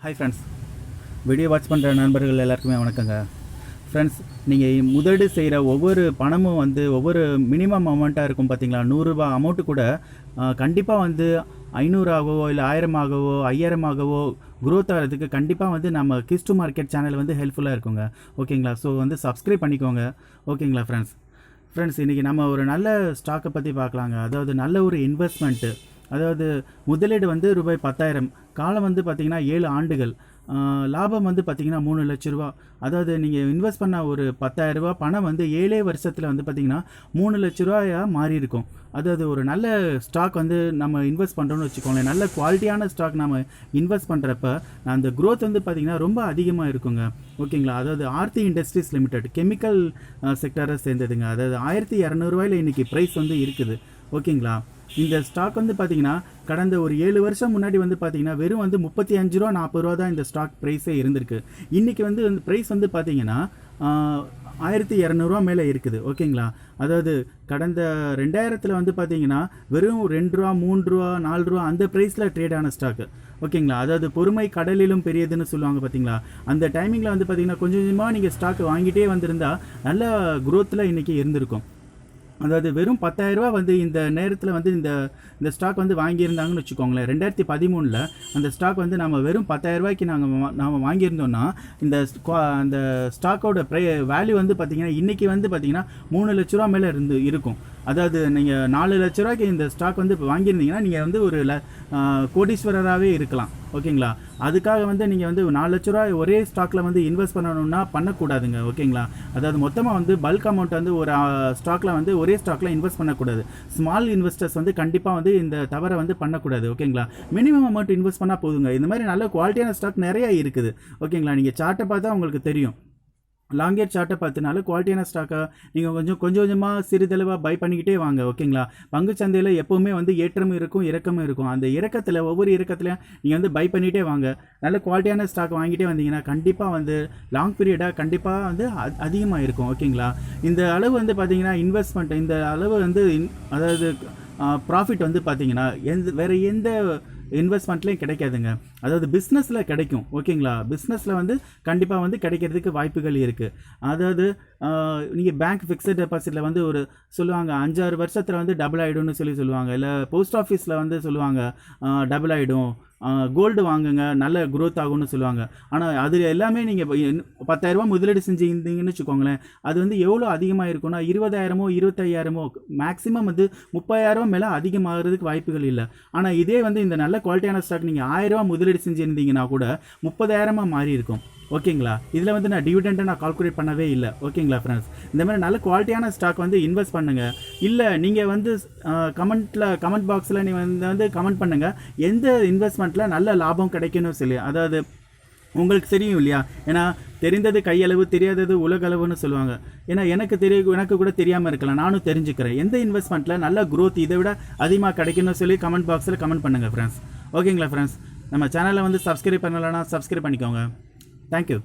Hi friends, video watch பண்ணுற நண்பர்கள் எல்லாருக்குமே வணக்கங்க. ஃப்ரெண்ட்ஸ், நீங்கள் முதலீடு செய்கிற ஒவ்வொரு பணமும் ஒவ்வொரு மினிமம் அமௌண்ட்டாக இருக்கும் பார்த்தீங்களா. 100 ரூபா அமௌண்ட்டு கூட கண்டிப்பாக 500 ஆகவோ இல்லை 1000 ஆகவோ 5000 ஆகவோ க்ரோத் ஆகிறதுக்கு கண்டிப்பாக நம்ம கிஷ்டு மார்க்கெட் சேனல் ஹெல்ப்ஃபுல்லாக இருக்குங்க. ஓகேங்களா? ஸோ சப்ஸ்கிரைப் பண்ணிக்கோங்க. ஓகேங்களா ஃப்ரெண்ட்ஸ், இன்றைக்கி நம்ம ஒரு நல்ல ஸ்டாக்கை பற்றி பார்க்கலாங்க. அதாவது நல்ல ஒரு இன்வெஸ்ட்மெண்ட்டு, அதாவது முதலீடு ரூபாய் 10,000, காலம் பார்த்திங்கன்னா 7 ஆண்டுகள், லாபம் பார்த்திங்கன்னா 3 லட்ச ரூபா. அதாவது நீங்கள் இன்வெஸ்ட் பண்ண ஒரு 10,000 ரூபா பணம் 7 வருஷத்தில் பார்த்திங்கன்னா 3 லட்ச ரூபாயாக மாறி இருக்கும். அதாவது ஒரு நல்ல ஸ்டாக் நம்ம இன்வெஸ்ட் பண்ணுறோன்னு வச்சுக்கோங்களேன். நல்ல குவாலிட்டியான ஸ்டாக் நம்ம இன்வெஸ்ட் பண்ணுறப்ப அந்த க்ரோத் பார்த்திங்கன்னா ரொம்ப அதிகமாக இருக்குங்க. ஓகேங்களா? அதாவது ஆர்த்தி இண்டஸ்ட்ரீஸ் லிமிடெட் கெமிக்கல் செக்டரை சேர்ந்ததுங்க. அதாவது 1200 ரூபாயில் இன்றைக்கி ப்ரைஸ் இருக்குது. ஓகேங்களா? இந்த ஸ்டாக் பார்த்திங்கன்னா கடந்த ஒரு 7 வருஷம் முன்னாடி பார்த்திங்கன்னா வெறும் 35 ரூபா 40 ரூபா தான் இந்த ஸ்டாக் ப்ரைஸே இருந்திருக்கு. இன்றைக்கி ப்ரைஸ் பார்த்திங்கன்னா 1200 ரூபா மேலே இருக்குது. ஓகேங்களா? அதாவது கடந்த 2000 பார்த்திங்கன்னா வெறும் 2 ரூபா 3 ரூபா 4 ரூபா அந்த ப்ரைஸில் ட்ரேட் ஆன ஸ்டாக்கு. ஓகேங்களா? அதாவது பொறுமை கடலிலும் பெரியதுன்னு சொல்லுவாங்க பார்த்தீங்களா. அந்த டைமிங்கில் பார்த்திங்கன்னா கொஞ்சம் கொஞ்சமாக நீங்கள் ஸ்டாக் வாங்கிட்டே வந்திருந்தால் நல்ல க்ரோத்தில் இன்றைக்கி இருந்திருக்கும். அதாவது வெறும் 10,000 ரூபா இந்த நேரத்தில் இந்த ஸ்டாக் வாங்கியிருந்தாங்கன்னு வச்சுக்கோங்களேன். 2013 அந்த ஸ்டாக் நம்ம வெறும் 10,000 ரூபாய்க்கு நாம் வாங்கியிருந்தோம்னா அந்த ஸ்டாக்கோட வேல்யூ பார்த்திங்கன்னா இன்றைக்கி பார்த்திங்கன்னா 3 லட்ச ரூபா மேலே இருக்கும். அதாவது நீங்கள் 4 லட்ச ரூபாய்க்கு இந்த ஸ்டாக் வாங்கியிருந்தீங்கன்னா நீங்கள் ஒரு கோடீஸ்வரராகவே இருக்கலாம். ஓகேங்களா? அதுக்காக நீங்கள் 4 லட்ச ரூபாய் ஒரே ஸ்டாக்கில் இன்வெஸ்ட் பண்ணணும்னா பண்ணக்கூடாதுங்க. ஓகேங்களா? அதாவது மொத்தமாக பல்க் அமௌண்ட் ஒரு ஸ்டாக்கில் ஒரே ஸ்டாக்கில் இன்வெஸ்ட் பண்ணக்கூடாது. ஸ்மால் இன்வெஸ்டர்ஸ் கண்டிப்பாக இந்த தவறை பண்ணக்கூடாது. ஓகேங்களா? மினிமம் அமௌண்ட் இன்வெஸ்ட் பண்ணால் போதுங்க. இந்த மாதிரி நல்ல குவாலிட்டியான ஸ்டாக் நிறையா இருக்குது. ஓகேங்களா? நீங்கள் சார்ட்டை பார்த்தா உங்களுக்கு தெரியும். லாங் சார்ட்டை பார்த்தினால குவாலிட்டியான ஸ்டாக்கை நீங்கள் கொஞ்சம் கொஞ்சமாக சிறிதளவாக பை பண்ணிக்கிட்டே வாங்க. ஓகேங்களா? பங்குச்சந்தையில் எப்போவுமே ஏற்றமும் இருக்கும் இறக்கமும் இருக்கும். அந்த இறக்கத்தில் ஒவ்வொரு இறக்கத்துலையும் நீங்கள் பை பண்ணிகிட்டே வாங்க. நல்ல குவாலிட்டியான ஸ்டாக் வாங்கிட்டே வந்தீங்கன்னா கண்டிப்பாக லாங் பீரியடாக கண்டிப்பாக அதிகமாக இருக்கும். ஓகேங்களா? இந்த அளவு பார்த்திங்கன்னா இன்வெஸ்ட்மெண்ட் இந்த அளவு அதாவது ப்ராஃபிட் பார்த்திங்கன்னா வேறு எந்த இன்வெஸ்ட்மெண்ட்லேயும் கிடைக்காதுங்க. அதாவது பிஸ்னஸில் கிடைக்கும். ஓகேங்களா? பிஸ்னஸில் கண்டிப்பாக கிடைக்கிறதுக்கு வாய்ப்புகள் இருக்குது. அதாவது நீங்கள் பேங்க் ஃபிக்ஸட் டெபாசிட்டில் ஒரு சொல்லுவாங்க 5-6 வருஷத்தில் டபுள் ஆகிடும்னு சொல்லுவாங்க. இல்லை போஸ்ட் ஆஃபீஸில் சொல்லுவாங்க டபுள் ஆகிடும். கோல்டு வாங்குங்க நல்ல க்ரோத் ஆகும்னு சொல்லுவாங்க. ஆனால் அது எல்லாமே நீங்கள் 10,000 ரூபா முதலீடு செஞ்சுருந்தீங்கன்னு வச்சுக்கோங்களேன். அது எவ்வளோ அதிகமாக இருக்குன்னா 20,000மோ 25,000மோ மேக்ஸிமம் 30,000 மேலே அதிகமாகிறதுக்கு வாய்ப்புகள் இல்லை. ஆனால் இதே இந்த நல்ல குவாலிட்டியான ஸ்டாக் நீங்கள் 1000 ரூபா முதலீடு செஞ்சுருந்தீங்கன்னா கூட 30,000 மாறி இருக்கும். ஓகேங்களா? இதில் நான் டிவிடெண்டை கால்குலேட் பண்ணவே இல்லை. ஓகேங்களா ஃப்ரெண்ட்ஸ்? இந்த மாதிரி நல்ல குவாலிட்டியான ஸ்டாக் இன்வெஸ்ட் பண்ணுங்கள். இல்லை நீங்கள் கமெண்ட் பாக்ஸில் நீங்கள் கமெண்ட் பண்ணுங்கள் எந்த இன்வெஸ்ட்மெண்ட்டில் நல்ல லாபம் கிடைக்கணும் சொல்லி. அதாவது உங்களுக்கு தெரியும் இல்லையா? ஏன்னா தெரிந்தது கையளவு தெரியாதது உலகளவுன்னு சொல்லுவாங்க. ஏன்னா எனக்கு கூட தெரியாமல் இருக்கலாம். நானும் தெரிஞ்சுக்கிறேன் எந்த இன்வெஸ்ட்மெண்ட்டில் நல்ல க்ரோத் இதை விட அதிகமாக கிடைக்கணும்னு சொல்லி கமெண்ட் பாக்ஸில் கமெண்ட் பண்ணுங்கள் ஃப்ரெண்ட்ஸ். ஓகேங்களா ஃப்ரெண்ட்ஸ்? நம்ம சேனலை சப்ஸ்கிரைப் பண்ணலைன்னா சப்ஸ்கிரைப் பண்ணிக்கோங்க. Thank you.